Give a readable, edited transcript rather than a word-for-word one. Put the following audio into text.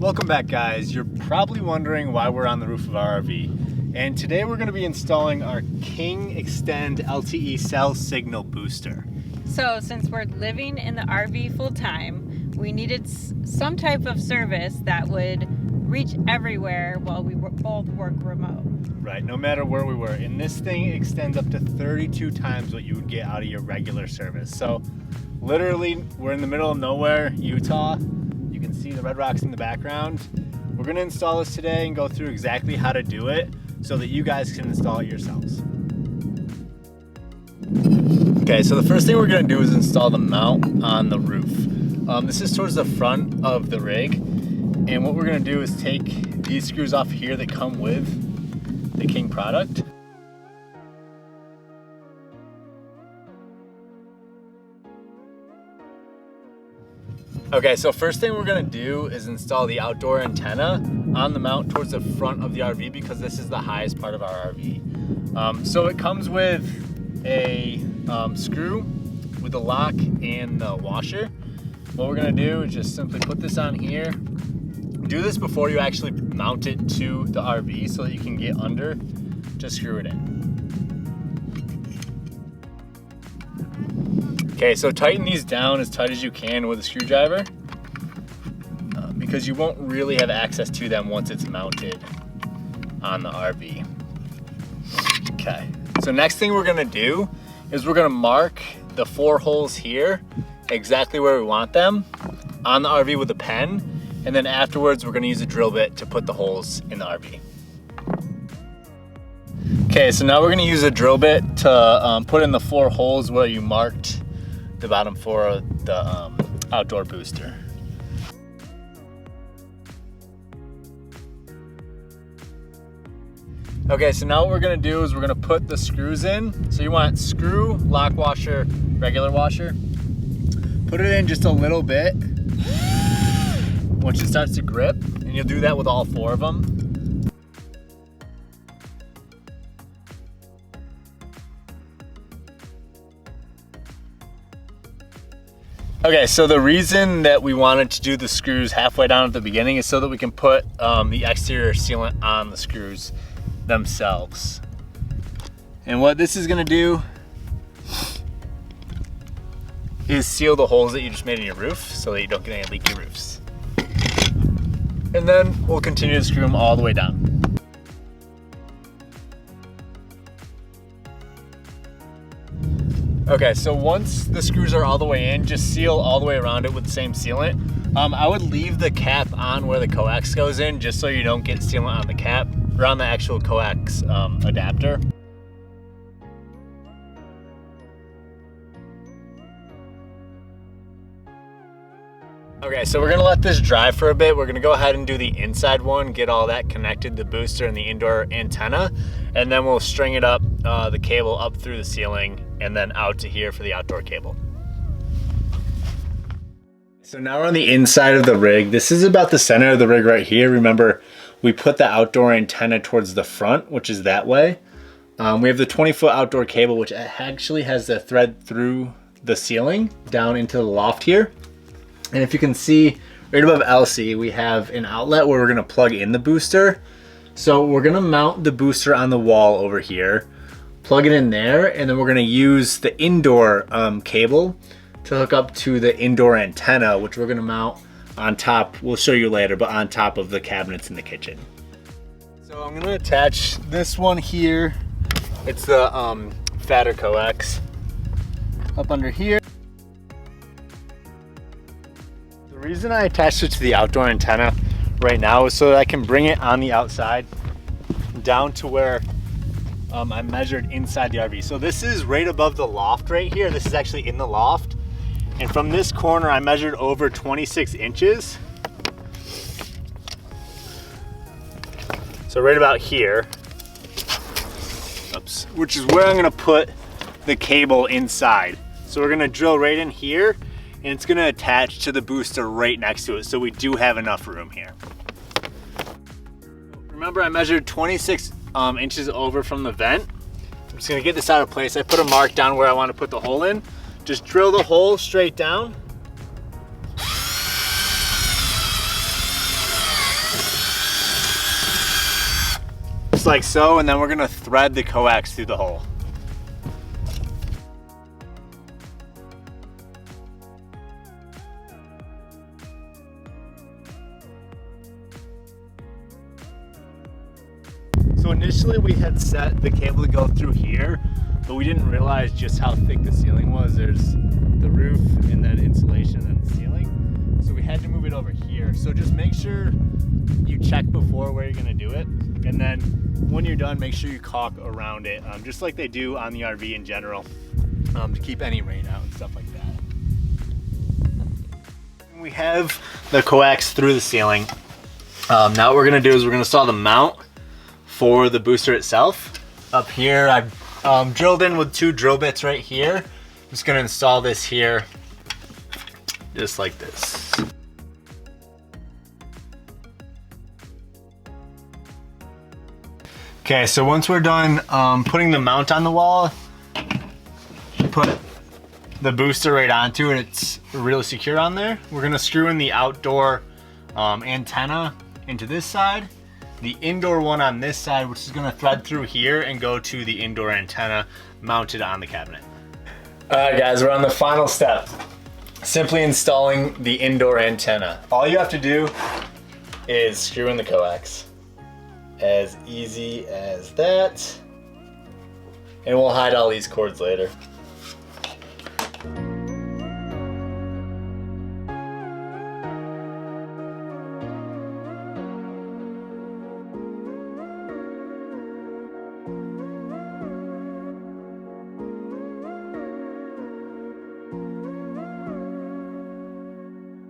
Welcome back, guys. You're probably wondering why we're on the roof of our RV. And today we're going to be installing our King Extend LTE cell signal booster. So since we're living in the RV full time, we needed some type of service that would reach everywhere while we both work remote. Right, no matter where we were. And this thing extends up to 32 times what you would get out of your regular service. So literally, we're in the middle of nowhere, Utah. You can see the red rocks in the background. We're going to install this today and go through exactly how to do it so that you guys can install it yourselves. Okay, so the first thing we're going to do is install the mount on the roof. This is towards the front of the rig, and what we're going to do is take these screws off here that come with the King product. Okay, so first thing we're gonna do is install the outdoor antenna on the mount towards the front of the RV because this is the highest part of our RV. So it comes with a screw with a lock and the washer. What we're gonna do is just simply put this on here. Do this before you actually mount it to the RV so that you can get under, just screw it in. Okay, so tighten these down as tight as you can with a screwdriver because you won't really have access to them once it's mounted on the RV. Okay, so next thing we're gonna do is we're gonna mark the 4 holes here exactly where we want them on the RV with a pen, and then afterwards we're gonna use a drill bit to put the holes in the RV. Okay, so now we're gonna use a drill bit to put in the 4 holes where you marked the bottom 4 of the outdoor booster. Okay, so now what we're gonna do is we're gonna put the screws in. So you want screw, lock washer, regular washer. Put it in just a little bit once it starts to grip, and you'll do that with all 4 of them. Okay, so the reason that we wanted to do the screws halfway down at the beginning is so that we can put the exterior sealant on the screws themselves. And what this is gonna do is seal the holes that you just made in your roof so that you don't get any leaky roofs. And then we'll continue to screw them all the way down. Okay, so once the screws are all the way in, just seal all the way around it with the same sealant. I would leave the cap on where the coax goes in just so you don't get sealant on the cap or on the actual coax adapter. Okay, so we're gonna let this dry for a bit. We're gonna go ahead and do the inside one, get all that connected, the booster and the indoor antenna, and then we'll string it up, the cable up through the ceiling and then out to here for the outdoor cable. So now we're on the inside of the rig. This is about the center of the rig right here. Remember, we put the outdoor antenna towards the front, which is that way. We have the 20-foot outdoor cable, which actually has the thread through the ceiling down into the loft here. And if you can see right above LC, we have an outlet where we're gonna plug in the booster. So we're gonna mount the booster on the wall over here, plug it in there, and then we're gonna use the indoor cable to hook up to the indoor antenna, which we're gonna mount on top, we'll show you later, but on top of the cabinets in the kitchen. So I'm gonna attach this one here. It's the fatter coax up under here. The reason I attached it to the outdoor antenna right now is so that I can bring it on the outside down to where I measured inside the RV. So this is right above the loft right here. This is actually in the loft. And from this corner, I measured over 26 inches. So right about here, oops, which is where I'm gonna put the cable inside. So we're gonna drill right in here, and it's gonna attach to the booster right next to it, so we do have enough room here. Remember, I measured 26 inches over from the vent. I'm just gonna get this out of place. I put a mark down where I want to put the hole in. Just drill the hole straight down. And then just like so, and then we're gonna thread the coax through the hole. So initially we had set the cable to go through here, but we didn't realize just how thick the ceiling was. There's the roof and then insulation and the ceiling. So we had to move it over here. So just make sure you check before where you're gonna do it. And then when you're done, make sure you caulk around it, just like they do on the RV in general, to keep any rain out and stuff like that. We have the coax through the ceiling. Now what we're gonna do is we're gonna install the mount for the booster itself. Up here, I've drilled in with 2 drill bits right here. I'm just gonna install this here, just like this. Okay, so once we're done putting the mount on the wall, put the booster right onto it. It's really secure on there. We're gonna screw in the outdoor antenna into this side, the indoor one on this side, which is gonna thread through here and go to the indoor antenna mounted on the cabinet. All right guys, we're on the final step. Simply installing the indoor antenna. All you have to do is screw in the coax. As easy as that. And we'll hide all these cords later.